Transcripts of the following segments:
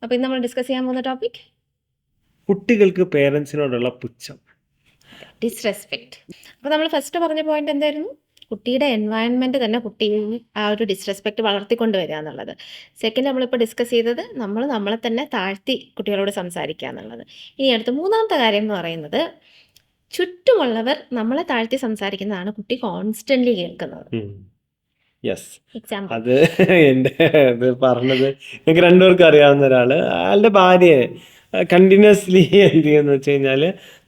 അപ്പോൾ ഇന്ന് നമ്മൾ ഡിസ്കസ് ചെയ്യാൻ പോകുന്ന ടോപ്പിക് കുട്ടികൾക്ക് പേരൻസിനോടുള്ള പുച്ഛം. ഡിസ്റെസ്പെക്റ്റ്. അപ്പോൾ നമ്മൾ ഫസ്റ്റ് പറഞ്ഞ പോയിന്റ് എന്തായിരുന്നു? കുട്ടിയുടെ എൻവയൺമെൻറ്റ് തന്നെ കുട്ടിയിൽ ആ ഒരു ഡിസ്റെസ്പെക്റ്റ് വളർത്തിക്കൊണ്ട് വരിക എന്നുള്ളത്. സെക്കൻഡ് നമ്മളിപ്പോൾ ഡിസ്കസ് ചെയ്തത് നമ്മളെ തന്നെ താഴ്ത്തി കുട്ടികളോട് സംസാരിക്കുക എന്നുള്ളത്. ഇനി അടുത്ത മൂന്നാമത്തെ കാര്യം എന്ന് പറയുന്നത് ചുറ്റുമുള്ളവർ നമ്മളെ താഴ്ത്തി സംസാരിക്കുന്നതാണ് കുട്ടി കോൺസ്റ്റൻ്റ്ലി കേൾക്കുന്നത്. യെസ്, എക്സാമ്പിൾ അത് എൻ്റെ ഇത് പറഞ്ഞത് എനിക്ക് രണ്ടുപേർക്കും അറിയാവുന്ന ഒരാൾ അയാളുടെ ഭാര്യയെ കണ്ടിന്യൂസ്ലി എന്ത് ചെയ്യുന്ന വെച്ച് കഴിഞ്ഞാൽ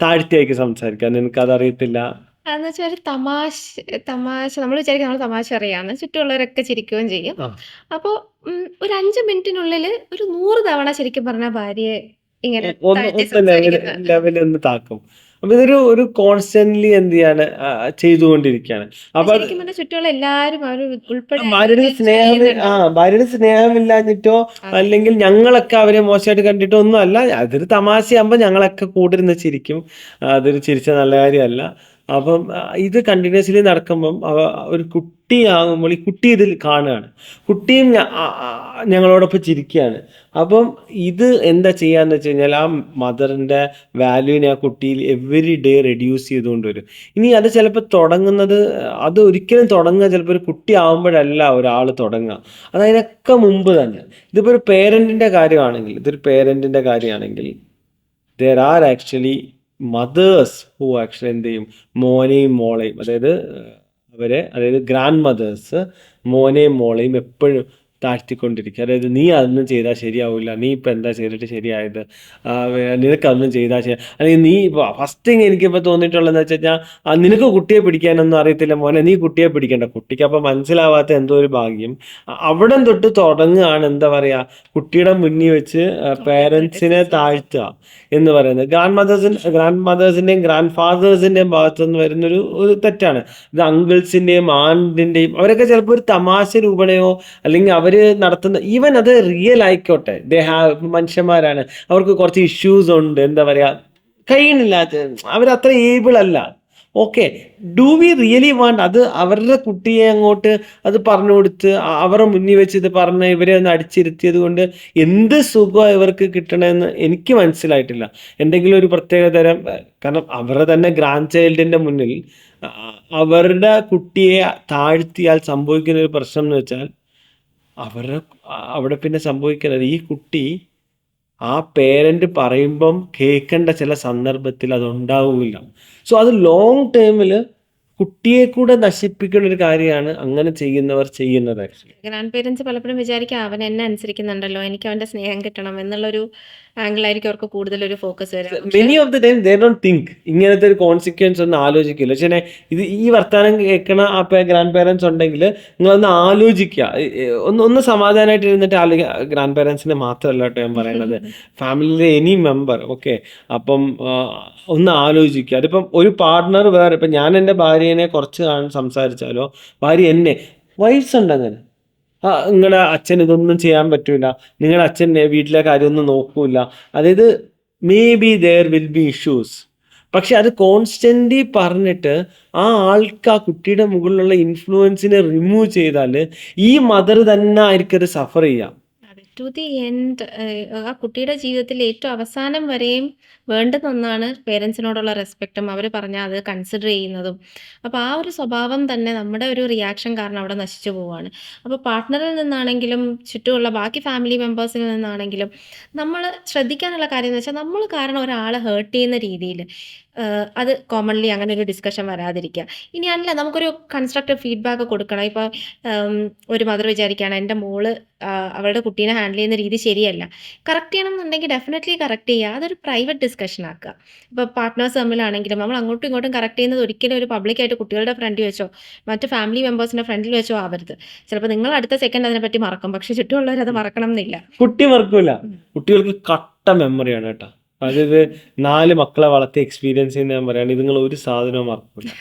താഴ്ത്തിയായിരിക്കും സംസാരിക്കാൻ. എനിക്കതറിയത്തില്ല. അതെന്ന് വെച്ചാൽ ഒരു തമാശ നമ്മൾ വിചാരിക്കും നമ്മൾ തമാശ അറിയാമെന്ന്, ചുറ്റുമുള്ളവരൊക്കെ ചിരിക്കുകയും ചെയ്യും. അപ്പോൾ ഒരു 5 മിനിറ്റിനുള്ളിൽ ഒരു 100 തവണ ശരിക്കും പറഞ്ഞാൽ ഭാര്യയെ ഇങ്ങനെ താഴ്ത്തി സംസാരിക്കുന്നത്. ലെവലൊന്ന് താക്കും. അപ്പൊ ഇതൊരു കോൺസ്റ്റന്റ്ലി എന്ത് ചെയ്യാണ് ചെയ്തുകൊണ്ടിരിക്കുകയാണ്. അപ്പൊ അത് ശരിക്കും പറഞ്ഞാൽ ചുറ്റുമുള്ള എല്ലാവരും അവർ ഉൾപ്പെടെ ഭാര്യയുടെ സ്നേഹം ഭാര്യയുടെ സ്നേഹമില്ലാഞ്ഞിട്ടോ അല്ലെങ്കിൽ ഞങ്ങളൊക്കെ അവരെ മോശമായിട്ട് കണ്ടിട്ടോ ഒന്നും അല്ല. അതൊരു തമാശയാകുമ്പോൾ ഞങ്ങളൊക്കെ കൂടിരുന്ന് ചിരിക്കും. അതൊരു ചിരിച്ച നല്ല കാര്യമല്ല. അപ്പം ഇത് കണ്ടിന്യൂസ്ലി നടക്കുമ്പം ഒരു കുട്ടിയാകുമ്പോൾ ഈ കുട്ടി ഇതിൽ കാണുകയാണ്. കുട്ടിയും ഞങ്ങളോടൊപ്പം ചിരിക്കുകയാണ്. അപ്പം ഇത് എന്താ ചെയ്യാന്ന് വെച്ച് കഴിഞ്ഞാൽ ആ മദറിൻ്റെ വാല്യൂവിനെ ആ കുട്ടിയിൽ എവറി ഡേ റെഡ്യൂസ് ചെയ്തുകൊണ്ട് വരും. ഇനി അത് ചിലപ്പോൾ തുടങ്ങുന്നത് അത് ഒരിക്കലും തുടങ്ങുക ചിലപ്പോൾ ഒരു കുട്ടി ആകുമ്പോഴല്ല ഒരാൾ തുടങ്ങുക, അതതിനൊക്കെ മുമ്പ് തന്നെ. ഇതിപ്പോൾ ഒരു പേരൻറ്റിൻ്റെ കാര്യമാണെങ്കിൽ there are actually mothers who actually എന്ത് ചെയ്യും, മോനെയും മോളെയും അതായത് ഗ്രാൻഡ് മദേഴ്സ് മോനെയും മോളെയും എപ്പോഴും താഴ്ത്തിക്കൊണ്ടിരിക്കുക. അതായത് നീ അതൊന്നും ചെയ്താൽ ശരിയാവില്ല, നീ ഇപ്പം എന്താ ചെയ്തിട്ട് ശരിയായത്, നിനക്കതൊന്നും ചെയ്താൽ ശരി, അല്ലെങ്കിൽ നീ ഫസ്റ്റ് എനിക്കിപ്പോൾ തോന്നിയിട്ടുള്ളതെന്ന് വെച്ച് കഴിഞ്ഞാൽ നിനക്ക് കുട്ടിയെ പിടിക്കാനൊന്നും അറിയത്തില്ല മോനെ, നീ കുട്ടിയെ പിടിക്കണ്ട. കുട്ടിക്ക് അപ്പം മനസ്സിലാവാത്ത എന്തോ ഒരു ഭാഗ്യം. അവിടെ തൊട്ട് തുടങ്ങുകയാണ് എന്താ പറയുക, കുട്ടിയുടെ മുന്നിൽ വെച്ച് പേരൻസിനെ താഴ്ത്തുക എന്ന് പറയുന്നത്. ഗ്രാൻഡ് മദേഴ്സിൻ്റെയും ഗ്രാൻഡ് ഫാദേഴ്സിൻ്റെയും ഭാഗത്തുനിന്ന് വരുന്നൊരു തെറ്റാണ്. ഇത് അങ്കിൾസിൻ്റെയും ആൻറ്റിൻ്റെയും അവരൊക്കെ ചിലപ്പോൾ ഒരു തമാശ രൂപണയോ അല്ലെങ്കിൽ അവർ നടത്തുന്ന ഈവൻ അത് റിയൽ ആയിക്കോട്ടെ, മനുഷ്യന്മാരാണ്, അവർക്ക് കുറച്ച് ഇഷ്യൂസ് ഉണ്ട്, എന്താ പറയുക, കഴിയണില്ലാത്ത, അവരത്ര ഏബിൾ അല്ല. Okay, do we really want അത് അവരുടെ കുട്ടിയെ അങ്ങോട്ട് അത് പറഞ്ഞു കൊടുത്ത് അവരുടെ മുന്നിൽ വെച്ച് ഇത് പറഞ്ഞ് ഇവരെ ഒന്ന് അടിച്ചിരുത്തിയത് കൊണ്ട് എന്ത് സുഖമാണ് ഇവർക്ക് കിട്ടണമെന്ന് എനിക്ക് മനസ്സിലായിട്ടില്ല. എന്തെങ്കിലും ഒരു പ്രത്യേക തരം, കാരണം അവരുടെ തന്നെ ഗ്രാൻഡ് ചൈൽഡിൻ്റെ മുന്നിൽ അവരുടെ കുട്ടിയെ താഴ്ത്തിയാൽ സംഭവിക്കുന്ന ഒരു പ്രശ്നം എന്ന് വെച്ചാൽ അവിടെ പിന്നെ സംഭവിക്കുന്നത് ഈ കുട്ടി ആ പേരന്റ് പറയുമ്പം കേൾക്കേണ്ട ചില സന്ദർഭത്തിൽ അതുണ്ടാവില്ല. സോ അത് ലോങ് ടേമിൽ കുട്ടിയെ കൂടെ നശിപ്പിക്കുന്ന ഒരു കാര്യമാണ് അങ്ങനെ ചെയ്യുന്നവർ ചെയ്യുന്നത്. ആക്ച്വലി ഗ്രാൻഡ് പേരൻസ് പലപ്പോഴും വിചാരിക്കുക അവൻ എന്നെ അനുസരിക്കുന്നുണ്ടല്ലോ, എനിക്ക് അവൻ്റെ സ്നേഹം കിട്ടണം എന്നുള്ളൊരു ആംഗിളായിരിക്കും അവർക്ക് കൂടുതലൊരു ഫോക്കസ് വരിക. Many of the time they don't think ഇങ്ങനത്തെ ഒരു കോൺസിക്വൻസ് ഒന്നും ആലോചിക്കില്ല. പക്ഷേ ഈ വർത്തമാനം കേൾക്കണ ആ ഗ്രാൻഡ് പേരൻസ് ഉണ്ടെങ്കിൽ നിങ്ങളൊന്ന് ആലോചിക്കുക, ഒന്ന് സമാധാനമായിട്ട് ഇരുന്നിട്ട് ആലോചിക്കുക. ഗ്രാൻഡ് പേരൻസിനെ മാത്രമല്ല കേട്ടോ ഞാൻ പറയണത്, ഫാമിലിയിലെ എനി മെമ്പർ. ഓക്കെ, അപ്പം ഒന്ന് ആലോചിക്കുക. അതിപ്പം ഒരു പാർട്ട്ണർ വേറെ, ഇപ്പം ഞാൻ എൻ്റെ ഭാര്യനെ കുറച്ച് സംസാരിച്ചാലോ ഭാര്യ എന്നെ, വൈഫ്സ് ഉണ്ട് അങ്ങനെ, നിങ്ങളുടെ അച്ഛൻ ഇതൊന്നും ചെയ്യാൻ പറ്റൂല, നിങ്ങളുടെ അച്ഛൻ വീട്ടിലെ കാര്യമൊന്നും നോക്കൂല. അതായത് may be there will be issues, പക്ഷെ അത് കോൺസ്റ്റൻ്റ്ലി പറഞ്ഞിട്ട് ആ ആൾക്ക് ആ കുട്ടിയുടെ മുകളിലുള്ള ഇൻഫ്ലുവൻസിനെ റിമൂവ് ചെയ്താൽ ഈ മദർ തന്നെ ആയിരിക്കും അത് സഫർ ചെയ്യാം. ടു ദി എൻഡ് ആ കുട്ടിയുടെ ജീവിതത്തിൽ ഏറ്റവും അവസാനം വരെയും വേണ്ടുന്ന ഒന്നാണ് പേരൻസിനോടുള്ള റെസ്പെക്റ്റും അവർ പറഞ്ഞാൽ അത് കൺസിഡർ ചെയ്യുന്നതും. അപ്പോൾ ആ ഒരു സ്വഭാവം തന്നെ നമ്മുടെ ഒരു റിയാക്ഷൻ കാരണം അവിടെ നശിച്ചു പോവുകയാണ്. അപ്പോൾ പാർട്ട്ണറിൽ നിന്നാണെങ്കിലും ചുറ്റുമുള്ള ബാക്കി ഫാമിലി മെമ്പേഴ്സിൽ നിന്നാണെങ്കിലും നമ്മൾ ശ്രദ്ധിക്കാനുള്ള കാര്യം എന്ന് വെച്ചാൽ നമ്മൾ കാരണം ഒരാളെ ഹേർട്ട് ചെയ്യുന്ന രീതിയിൽ അത് കോമൺലി അങ്ങനെ ഒരു ഡിസ്കഷൻ വരാതിരിക്കുക. ഇനി അല്ല നമുക്കൊരു കൺസ്ട്രക്റ്റീവ് ഫീഡ്ബാക്ക് കൊടുക്കണം. ഇപ്പോൾ ഒരു മദർ വിചാരിക്കുകയാണ് എൻ്റെ മോള് അവളുടെ കുട്ടീനെ ഹാൻഡിൽ ചെയ്യുന്ന രീതി ശരിയല്ല, കറക്റ്റ് ചെയ്യണം എന്നുണ്ടെങ്കിൽ ഡെഫിനറ്റ്ലി കറക്റ്റ് ചെയ്യുക. അതൊരു പ്രൈവറ്റ് ഡിസ്കഷൻ ആക്കുക. ഇപ്പോൾ പാർട്ട്നേഴ്സ് തമ്മിലാണെങ്കിലും നമ്മൾ അങ്ങോട്ടും ഇങ്ങോട്ടും കറക്റ്റ് ചെയ്യുന്നത് ഒരിക്കലും ഒരു പബ്ലിക്കായിട്ട് കുട്ടികളുടെ ഫ്രണ്ടിൽ വെച്ചോ മറ്റ് ഫാമിലി മെമ്പേഴ്സിൻ്റെ ഫ്രണ്ടിൽ വെച്ചോ ആവരുത്. ചിലപ്പോൾ നിങ്ങൾ അടുത്ത സെക്കൻഡ് അതിനെപ്പറ്റി മറക്കും, പക്ഷെ ചുറ്റുമുള്ളവർ അത് മറക്കണം എന്നില്ല. കുട്ടി മറക്കൂല, കുട്ടികൾക്ക് കട്ട മെമ്മറിയാണ് കേട്ടോ. അതായത് 4 മക്കളെ വളർത്തി എക്സ്പീരിയൻസ് ചെയ്യുന്ന ഞാൻ പറയുകയാണ്, ഇത് നിങ്ങൾ ഒരു സാധനവും മറക്കില്ല.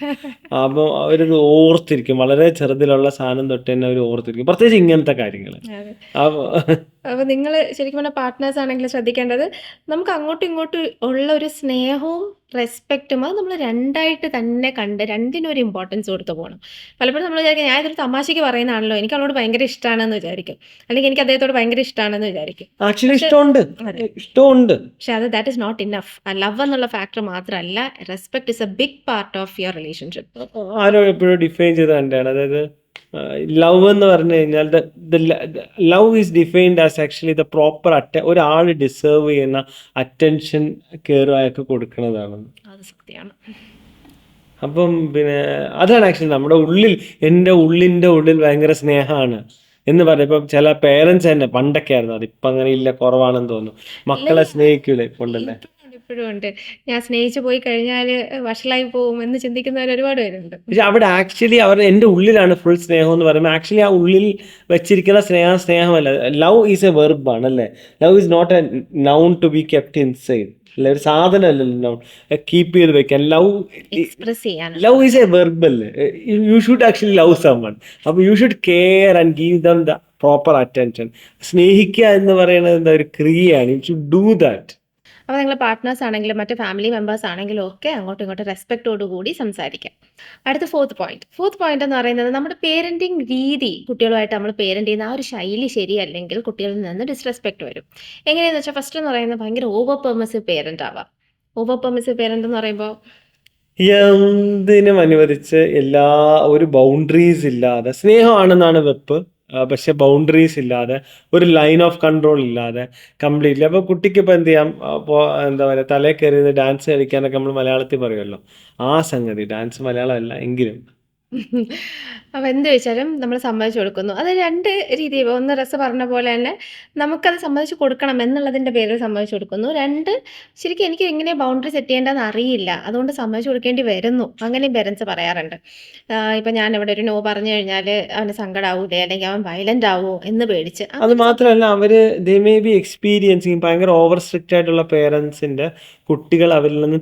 അപ്പോൾ അവരത് ഓർത്തിരിക്കും, വളരെ ചെറുതിലുള്ള സാധനം തൊട്ട് തന്നെ അവർ ഓർത്തിരിക്കും, പ്രത്യേകിച്ച് ഇങ്ങനത്തെ കാര്യങ്ങൾ. അപ്പോൾ നിങ്ങൾ ശരിക്കും പറഞ്ഞാൽ പാർട്ട്നേഴ്സ് ആണെങ്കിൽ ശ്രദ്ധിക്കേണ്ടത് നമുക്ക് അങ്ങോട്ടും ഇങ്ങോട്ടും ഉള്ള ഒരു സ്നേഹവും റെസ്പെക്റ്റും അത് നമ്മൾ രണ്ടായിട്ട് തന്നെ കണ്ട് രണ്ടിനും ഒരു ഇമ്പോർട്ടൻസ് കൊടുത്ത് പോകണം. പലപ്പോഴും നമ്മൾ വിചാരിക്കും ഞാൻ ഇതൊരു തമാശയ്ക്ക് പറയുന്നതാണല്ലോ, എനിക്ക് അവളോട് ഭയങ്കര ഇഷ്ടമാണെന്ന് വിചാരിക്കും. അല്ലെങ്കിൽ എനിക്ക് അദ്ദേഹത്തോട് ഭയങ്കര ഇഷ്ടമാണെന്ന് വിചാരിക്കും. ആക്ച്വലി പക്ഷെ ഇഷ്ടമുണ്ട്, അതെ. ഇഷ്ടമുണ്ട്. പക്ഷെ അത് ദാറ്റ് ഇസ് നോട്ട് ഇനഫ്. ആ ലവ് എന്നുള്ള ഫാക്ടർ മാത്രമല്ല, respect is a big part of your relationship. ആരോ എപ്പോഴും ഡിഫൈൻ ചെയ്ത് കണ്ടാണ്, അതായത് ലവ് എന്ന് പറഞ്ഞു കഴിഞ്ഞാൽ love is defined as actually the proper ഒരാൾ ഡിസേർവ് ചെയ്യുന്ന അറ്റൻഷൻ കെയർ അയാൾക്ക് കൊടുക്കുന്നതാണ്. അത് സത്യമാണ്. അപ്പം പിന്നെ അതാണ് ആക്ച്വലി നമ്മുടെ ഉള്ളിൽ, എൻ്റെ ഉള്ളിൻ്റെ ഉള്ളിൽ ഭയങ്കര സ്നേഹമാണ് എന്ന് പറയും. ഇപ്പം ചില പേരൻസ് തന്നെ പണ്ടൊക്കെ ആയിരുന്നു, അതിപ്പം അങ്ങനെ ഇല്ല, കുറവാണെന്ന് തോന്നുന്നു. മക്കളെ സ്നേഹിക്കൂലേ ഇപ്പോണ്ടല്ലേ? ഇപ്പോഴും ഉണ്ട്. ഞാൻ സ്നേഹിച്ചു പോയി കഴിഞ്ഞാൽ വഷളായി പോകും എന്ന് ചിന്തിക്കുന്നവർ ഒരുപാട് പേരുണ്ട്. പക്ഷെ അവിടെ ആക്ച്വലി അവർ എൻ്റെ ഉള്ളിലാണ് ഫുൾ സ്നേഹം എന്ന് പറയുമ്പോൾ ആക്ച്വലി ആ ഉള്ളിൽ വെച്ചിരിക്കുന്ന സ്നേഹമല്ല. ലവ് ഈസ് എ വെർബാണ് അല്ലേ? Love is not a noun to be kept inside. അല്ല, ഒരു സാധനമല്ലല്ലോ നൗൺ കീപ്പ് ചെയ്ത് വെക്കാൻ. എക്സ്പ്രസ് ചെയ്യാൻ ലവ് ഈസ് എ വെർബ് അല്ലേ? You should actually love summon. അപ്പോൾ you should care and give them the proper attention. സ്നേഹിക്കുക എന്ന് പറയുന്നത് എന്താ, ഒരു ക്രിയയാണ്. You should do that. അപ്പോൾ നിങ്ങൾ പാർട്ട്നേഴ്സ് ആണെങ്കിലും മറ്റ് ഫാമിലി മെമ്പേഴ്സ് ആണെങ്കിലും ഒക്കെ അങ്ങോട്ടും ഇങ്ങോട്ടും റെസ്പെക്റ്റോട് കൂടി സംസാരിക്കാം. അടുത്ത ഫോർത്ത് പോയിന്റ് എന്ന് പറയുന്നത് നമ്മുടെ പേരൻറ്റിങ് രീതി, കുട്ടികളുമായിട്ട് നമ്മൾ പേരൻറ്റ് ചെയ്യുന്ന ആ ഒരു ശൈലി ശരിയല്ലെങ്കിൽ കുട്ടികളിൽ നിന്ന് ഡിസ്റെസ്പെക്റ്റ് വരും. എങ്ങനെയാണെന്ന് വെച്ചാൽ ഫസ്റ്റ് എന്ന് പറയുന്നത് ഭയങ്കര ഓവർ പെർമിസീവ് പേരൻ്റ് ആവാം. ഓവർ പെർമിസീവ് പേരൻ്റ് എന്ന് പറയുമ്പോൾ എന്തിനും അനുവദിച്ച് ഒരു ബൗണ്ടറീസ് ഇല്ലാതെ, സ്നേഹമാണെന്നാണ് വെപ്പ്, പക്ഷെ ബൗണ്ടറീസ് ഇല്ലാതെ, ഒരു ലൈൻ ഓഫ് കൺട്രോൾ ഇല്ലാതെ കംപ്ലീറ്റ്ലി. അപ്പോൾ കുട്ടിക്ക് ഇപ്പോൾ എന്ത് ചെയ്യാം, അപ്പോൾ എന്താ പറയുക, തലയിൽ കയറി ഡാൻസ് കളിക്കാനൊക്കെ നമ്മൾ മലയാളത്തിൽ പറയുമല്ലോ, ആ സംഗതി. ഡാൻസ് മലയാളമല്ല എങ്കിലും അപ്പോൾ എന്ത് ചോദിച്ചാലും നമ്മൾ സമ്മതിച്ചു കൊടുക്കുന്നു. അത് രണ്ട് രീതി. ഒന്ന് റസ് പറഞ്ഞ പോലെ തന്നെ നമുക്കത് സമ്മതിച്ചു കൊടുക്കണം എന്നുള്ളതിൻ്റെ പേരിൽ സമ്മതിച്ചു കൊടുക്കുന്നു. രണ്ട്, ശരിക്കും എനിക്ക് എങ്ങനെ ബൗണ്ടറി സെറ്റ് ചെയ്യേണ്ടതെന്ന് അറിയില്ല, അതുകൊണ്ട് സമ്മതിച്ചു കൊടുക്കേണ്ടി വരുന്നു. അങ്ങനെയും പേരൻസ് പറയാറുണ്ട്. ഇപ്പം ഞാൻ ഇവിടെ ഒരു നോ പറഞ്ഞു കഴിഞ്ഞാൽ അവന് സങ്കടമാവൂലേ, അല്ലെങ്കിൽ അവൻ വയലൻ്റ് ആവുമോ എന്ന് പേടിച്ച്. അത് മാത്രമല്ല, ദേ മേ ബി എക്സ്പീരിയൻസിങ് ഭയങ്കര ഓവർ സ്ട്രിക്റ്റ് ആയിട്ടുള്ള പേരൻസിൻ്റെ കുട്ടികൾ അവരിൽ നിന്ന്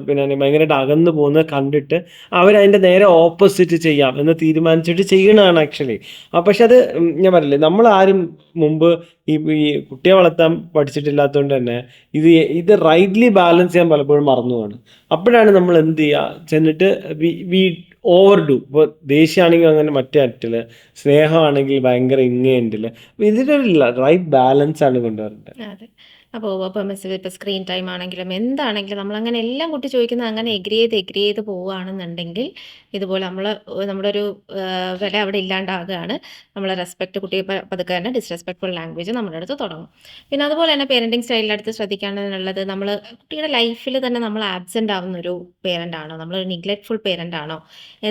പിന്നെ ഭയങ്കരമായിട്ട് അകന്നു പോകുന്നത് കണ്ടിട്ട് അവരതിൻ്റെ നേരെ ഓപ്പോസിറ്റ് ചെയ്യാം എന്ന് തീരുമാനിച്ചിട്ട് ചെയ്യണതാണ് ആക്ച്വലി. പക്ഷെ അത് ഞാൻ പറഞ്ഞില്ലേ, നമ്മളാരും മുമ്പ് ഈ കുട്ടിയെ വളർത്താൻ പഠിച്ചിട്ടില്ലാത്തതുകൊണ്ട് തന്നെ ഇത് റൈറ്റ്ലി ബാലൻസ് ചെയ്യാൻ പലപ്പോഴും മറന്നു പോവാണ്. അപ്പോഴാണ് നമ്മൾ എന്ത് ചെയ്യുക, ചെന്നിട്ട് വി ഓവർ ഡു. ഇപ്പോൾ ദേഷ്യമാണെങ്കിൽ അങ്ങനെ മറ്റേ അറ്റിൽ, സ്നേഹമാണെങ്കിൽ ഭയങ്കര ഇങ്ങേ എൻഡിൽ. ഇതിനൊരു റൈറ്റ് ബാലൻസ് ആണ് കൊണ്ടുവരേണ്ടത്. അതെ. അപ്പോൾ ഓവർ പെർമിസിവ്, ഇപ്പോൾ സ്ക്രീൻ ടൈം ആണെങ്കിലും എന്താണെങ്കിലും നമ്മളങ്ങനെ എല്ലാം കുട്ടി ചോദിക്കുന്നത് അങ്ങനെ എഗ്രി ചെയ്ത് പോവുകയാണെന്നുണ്ടെങ്കിൽ ഇതുപോലെ നമ്മുടെ ഒരു വില അവിടെ ഇല്ലാണ്ടാകുകയാണ്. നമ്മൾ റെസ്പെക്റ്റ് കുട്ടിയെ പതുക്കെ തന്നെ ഡിസ്റെസ്പെക്ട്ഫുൾ ലാംഗ്വേജ് നമ്മുടെ അടുത്ത് തുടങ്ങും. പിന്നെ അതുപോലെ തന്നെ പേരൻറ്റിങ് സ്റ്റൈലിനടുത്ത് ശ്രദ്ധിക്കാനുള്ളത്, നമ്മൾ കുട്ടിയുടെ ലൈഫിൽ തന്നെ നമ്മൾ ആബ്സെൻ്റ് ആവുന്ന ഒരു പേരൻ്റ് ആണോ, നമ്മളൊരു നിഗ്ലെക്റ്റ്ഫുൾ പേരൻ്റ് ആണോ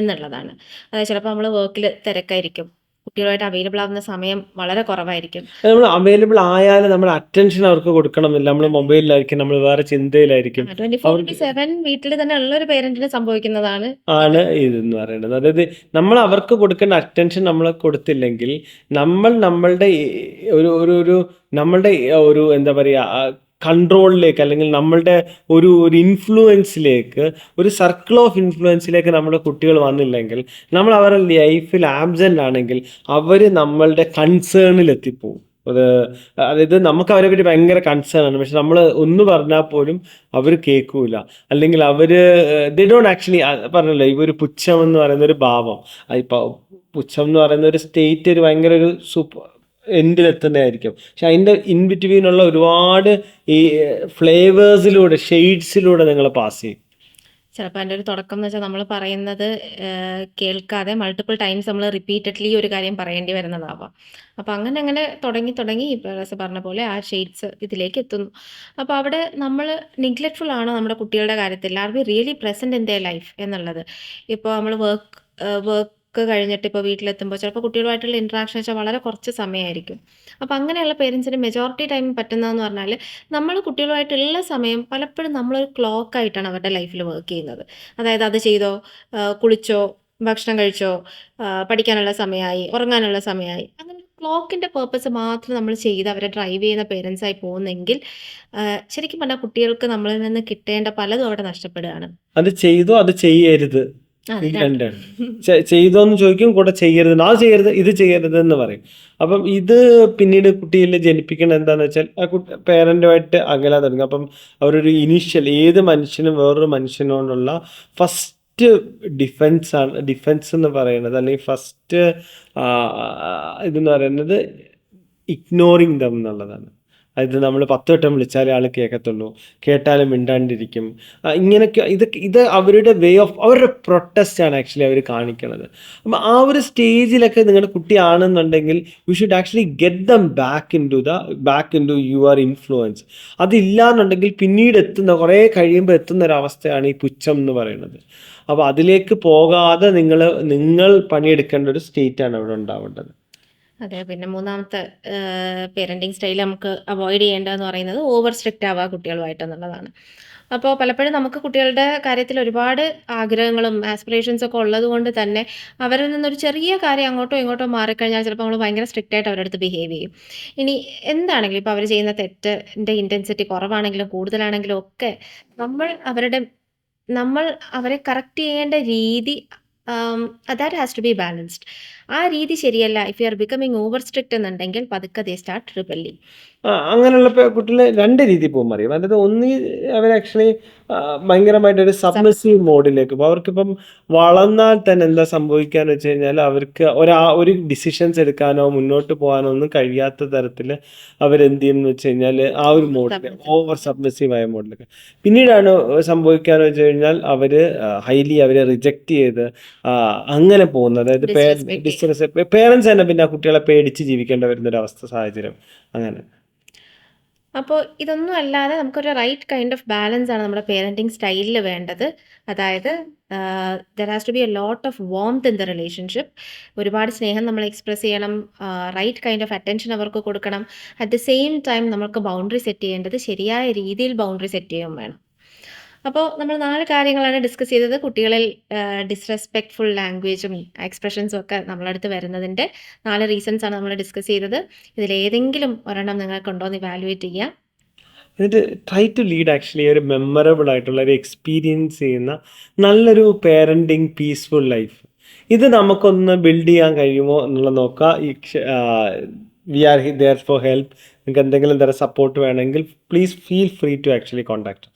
എന്നുള്ളതാണ്. അതായത് ചിലപ്പോൾ നമ്മൾ വർക്കിൽ തിരക്കായിരിക്കും, കുട്ടികളുമായിട്ട് അവൈലബിൾ ആവുന്ന സമയം വളരെ കുറവായിരിക്കും. നമ്മൾ അവൈലബിൾ ആയാലും നമ്മുടെ അറ്റൻഷൻ അവർക്ക് കൊടുക്കണമെന്നില്ല. നമ്മൾ മൊബൈലിലായിരിക്കും, നമ്മൾ വേറെ ചിന്തയിലായിരിക്കും. 24/7 വീട്ടിൽ തന്നെ ഉള്ള ഒരു പേരന്റിന് സംഭവിക്കുന്നതാണ് ഇതെന്ന് പറയുന്നത്. അതായത് നമ്മൾ അവർക്ക് കൊടുക്കേണ്ട അറ്റൻഷൻ നമ്മൾ കൊടുത്തില്ലെങ്കിൽ, നമ്മളുടെ നമ്മളുടെ ഒരു എന്താ പറയുക, കൺട്രോളിലേക്ക്, അല്ലെങ്കിൽ നമ്മളുടെ ഒരു ഇൻഫ്ലുവൻസിലേക്ക്, ഒരു സർക്കിൾ ഓഫ് ഇൻഫ്ലുവൻസിലേക്ക് നമ്മുടെ കുട്ടികൾ വന്നില്ലെങ്കിൽ, നമ്മൾ അവരുടെ ലൈഫിൽ ആബ്സെൻ്റ് ആണെങ്കിൽ അവർ നമ്മളുടെ കൺസേണിൽ എത്തിപ്പോവും. അതായത് നമുക്ക് അവരെ പറ്റി ഭയങ്കര കൺസേൺ ആണ്, പക്ഷെ നമ്മൾ ഒന്ന് പറഞ്ഞാൽ പോലും അവർ കേൾക്കൂല. അല്ലെങ്കിൽ ദേ ഡോണ്ട് ആക്ച്വലി, പറഞ്ഞല്ലോ, ഈ ഒരു പുച്ഛം എന്ന് പറയുന്ന ഒരു ഭാവം, ഇപ്പോൾ പുച്ഛം എന്ന് പറയുന്ന ഒരു സ്റ്റേറ്റ് ഒരു ഭയങ്കര ഒരു എൻഡിലെത്തുന്നതായിരിക്കും. പക്ഷെ അതിൻ്റെ ഇൻ ബിറ്റ്വീനുള്ള ഒരുപാട് ഈ ഫ്ലേവേഴ്സിലൂടെ, ഷെയ്ഡ്സിലൂടെ നിങ്ങൾ പാസ് ചെയ്യും. ചിലപ്പോൾ അതിൻ്റെ ഒരു തുടക്കം എന്ന് വെച്ചാൽ നമ്മൾ പറയുന്നത് കേൾക്കാതെ മൾട്ടിപ്പിൾ ടൈംസ് നമ്മൾ റിപ്പീറ്റഡ്ലി ഒരു കാര്യം പറയേണ്ടി വരുന്നതാവാം. അപ്പോൾ അങ്ങനെ തുടങ്ങി ഇപ്പോൾ റസ് പറഞ്ഞ പോലെ ആ ഷെയ്ഡ്സ് ഇതിലേക്ക് എത്തുന്നു. അപ്പോൾ അവിടെ നമ്മൾ നിഗ്ലെക്റ്റ്ഫുൾ ആണോ നമ്മുടെ കുട്ടികളുടെ കാര്യത്തിൽ, are we really present in their life എന്നുള്ളത്. ഇപ്പോൾ നമ്മൾ വർക്ക് കഴിഞ്ഞിട്ട് ഇപ്പോൾ വീട്ടിലെത്തുമ്പോൾ ചിലപ്പോൾ കുട്ടികളുമായിട്ടുള്ള ഇൻട്രാക്ഷൻ വെച്ചാൽ വളരെ കുറച്ച് സമയമായിരിക്കും. അപ്പോൾ അങ്ങനെയുള്ള പേരൻസിന് മെജോറിറ്റി ടൈം പറ്റുന്നതെന്ന് പറഞ്ഞാൽ നമ്മൾ കുട്ടികളുമായിട്ടുള്ള സമയം പലപ്പോഴും നമ്മളൊരു ക്ലോക്കായിട്ടാണ് അവരുടെ ലൈഫിൽ വർക്ക് ചെയ്യുന്നത്. അതായത് അത് ചെയ്തോ, കുളിച്ചോ, ഭക്ഷണം കഴിച്ചോ, പഠിക്കാനുള്ള സമയമായി, ഉറങ്ങാനുള്ള സമയമായി, അങ്ങനെ ക്ലോക്കിൻ്റെ പേർപ്പസ് മാത്രം നമ്മൾ ചെയ്ത് അവരെ ഡ്രൈവ് ചെയ്യുന്ന പേരൻസായി പോകുന്നെങ്കിൽ ശരിക്കും പറഞ്ഞാൽ കുട്ടികൾക്ക് നമ്മളിൽ നിന്ന് കിട്ടേണ്ട പലതും അവിടെ നഷ്ടപ്പെടുകയാണ്. അത് ചെയ്തോ, അത് ചെയ്യരുത് അതെ, ഇത് രണ്ടും. രണ്ടാണ്. ചെയ്തോന്ന് ചോദിക്കും, കൂടെ ചെയ്യരുത്, അത് ചെയ്യരുത്, ഇത് ചെയ്യരുത് എന്ന് പറയും. അപ്പം ഇത് പിന്നീട് കുട്ടിയിൽ ജനിപ്പിക്കുന്നത് എന്താന്ന് വെച്ചാൽ ആ കുട്ടി പേരന്റുമായിട്ട് അകലാൻ തുടങ്ങും. അപ്പം അവരൊരു ഇനീഷ്യൽ ഏത് മനുഷ്യനും വേറൊരു മനുഷ്യനോടുള്ള ഫസ്റ്റ് ഡിഫൻസ് എന്ന് പറയുന്നത്, അല്ലെങ്കിൽ ഫസ്റ്റ് ഇതെന്ന് പറയുന്നത് ഇഗ്നോറിങ് ദം എന്നുള്ളതാണ്. അതായത് നമ്മൾ 10 വട്ടം വിളിച്ചാലേ ആൾ കേൾക്കത്തുള്ളൂ, കേട്ടാലും മിണ്ടാണ്ടിരിക്കും. ഇങ്ങനെയൊക്കെ ഇത് അവരുടെ വേ ഓഫ്, അവരുടെ പ്രൊട്ടസ്റ്റാണ് ആക്ച്വലി അവർ കാണിക്കണത്. അപ്പം ആ ഒരു സ്റ്റേജിലൊക്കെ നിങ്ങളുടെ കുട്ടിയാണെന്നുണ്ടെങ്കിൽ you should actually get them back into your influence. അതില്ലാന്നുണ്ടെങ്കിൽ പിന്നീട് കുറേ കഴിയുമ്പോൾ എത്തുന്ന ഒരു അവസ്ഥയാണ് ഈ പുച്ഛം എന്ന് പറയുന്നത്. അപ്പോൾ അതിലേക്ക് പോകാതെ നിങ്ങൾ പണിയെടുക്കേണ്ട ഒരു സ്റ്റേറ്റാണ് അവിടെ ഉണ്ടാവേണ്ടത്. അതെ. പിന്നെ മൂന്നാമത്തെ പേരന്റിങ് സ്റ്റൈൽ നമുക്ക് അവോയ്ഡ് ചെയ്യേണ്ടതെന്ന് പറയുന്നത് ഓവർ സ്ട്രിക്റ്റ് ആവുക കുട്ടികളുമായിട്ടെന്നുള്ളതാണ്. അപ്പോൾ പലപ്പോഴും നമുക്ക് കുട്ടികളുടെ കാര്യത്തിൽ ഒരുപാട് ആഗ്രഹങ്ങളും ആസ്പിറേഷൻസ് ഒക്കെ ഉള്ളത് കൊണ്ട് തന്നെ അവരിൽ നിന്നൊരു ചെറിയ കാര്യം അങ്ങോട്ടോ ഇങ്ങോട്ടോ മാറിക്കഴിഞ്ഞാൽ ചിലപ്പോൾ നമ്മൾ ഭയങ്കര സ്ട്രിക്റ്റ് ആയിട്ട് അവരുടെ അടുത്ത് ബിഹേവ് ചെയ്യും. ഇനി എന്താണെങ്കിലും ഇപ്പോൾ അവർ ചെയ്യുന്ന തെറ്റിൻ്റെ ഇൻറ്റൻസിറ്റി കുറവാണെങ്കിലും കൂടുതലാണെങ്കിലും ഒക്കെ നമ്മൾ അവരുടെ നമ്മൾ അവരെ കറക്റ്റ് ചെയ്യേണ്ട രീതി that has to be balanced. ആ രീതി ശരിയല്ല. If you are becoming over strict എന്നുണ്ടെങ്കിൽ പതുക്കെ ദേ സ്റ്റാർട്ട് റിബെല്ലിങ്. അങ്ങനെയുള്ള കുട്ടികൾ രണ്ട് രീതിയിൽ പോകും അറിയാം. അതായത് ഒന്നി അവർ ആക്ച്വലി ഭയങ്കരമായിട്ടൊരു സബ്മിസീവ് മോഡിലേക്ക് പോകും. അവർക്കിപ്പം വളർന്നാൽ തന്നെ എന്താ സംഭവിക്കാന്ന് വെച്ച് കഴിഞ്ഞാൽ അവർക്ക് ഒരു ഡിസിഷൻസ് എടുക്കാനോ മുന്നോട്ട് പോകാനോ ഒന്നും കഴിയാത്ത തരത്തിൽ അവരെന്ത് ചെയ്യും എന്ന് വെച്ച് കഴിഞ്ഞാൽ ആ ഒരു മോഡിൽ, ഓവർ സബ്മിസീവ് ആയ മോഡിലേക്ക്. പിന്നീടാണ് സംഭവിക്കാന്ന് വെച്ച് കഴിഞ്ഞാൽ അവരെ റിജക്റ്റ് ചെയ്ത് അങ്ങനെ പോകുന്നത്. അതായത് പേരൻസ് തന്നെ പിന്നെ ആ കുട്ടികളെ പേടിച്ച് ജീവിക്കേണ്ടി വരുന്നൊരു അവസ്ഥ സാഹചര്യം അങ്ങനെ. അപ്പോൾ ഇതൊന്നും അല്ലാതെ നമുക്കൊരു റൈറ്റ് കൈൻഡ് ഓഫ് ബാലൻസ് ആണ് നമ്മുടെ പേരന്റിങ് സ്റ്റൈലിൽ വേണ്ടത്. അതായത് there has to be a lot of warmth in the relationship. ഒരുപാട് സ്നേഹം നമ്മൾ എക്സ്പ്രസ് ചെയ്യണം. റൈറ്റ് കൈൻഡ് ഓഫ് അറ്റൻഷൻ അവർക്ക് കൊടുക്കണം. അറ്റ് ദ സെയിം ടൈം നമുക്ക് ബൗണ്ടറി സെറ്റ് ചെയ്യേണ്ടത് ശരിയായ രീതിയിൽ ബൗണ്ടറി സെറ്റ് ചെയ്യുകയും വേണം. അപ്പോൾ നമ്മൾ 4 കാര്യങ്ങളാണ് ഡിസ്കസ് ചെയ്തത്. കുട്ടികളിൽ ഡിസ്റെസ്പെക്ട്ഫുൾ ലാംഗ്വേജും എക്സ്പ്രഷൻസും ഒക്കെ നമ്മളടുത്ത് വരുന്നതിൻ്റെ 4 റീസൺസ് ആണ് നമ്മൾ ഡിസ്കസ് ചെയ്തത്. ഇതിലേതെങ്കിലും ഒരെണ്ണം നിങ്ങൾക്കുണ്ടോ എന്ന് ഇവാലുവേറ്റ് ചെയ്യുക. എന്നിട്ട് ട്രൈ ടു ലീഡ് ആക്ച്വലി ഒരു മെമ്മറബിൾ ആയിട്ടുള്ള ഒരു എക്സ്പീരിയൻസ് ചെയ്യുന്ന നല്ലൊരു പേരൻറ്റിങ് പീസ്ഫുൾ ലൈഫ്. ഇത് നമുക്കൊന്ന് ബിൽഡ് ചെയ്യാൻ കഴിയുമോ എന്നുള്ളത് നോക്കുക. We are there for help. നിങ്ങൾക്ക് എന്തെങ്കിലും തരം സപ്പോർട്ട് വേണമെങ്കിൽ please feel free to actually contact.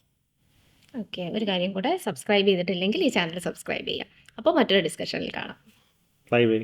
Okay. ഒരു കാര്യം കൂടെ, സബ്സ്ക്രൈബ് ചെയ്തിട്ടില്ലെങ്കിൽ ഈ ചാനൽ സബ്സ്ക്രൈബ് ചെയ്യാം. അപ്പോൾ മറ്റൊരു ഡിസ്കഷനിൽ കാണാം. Bye bye.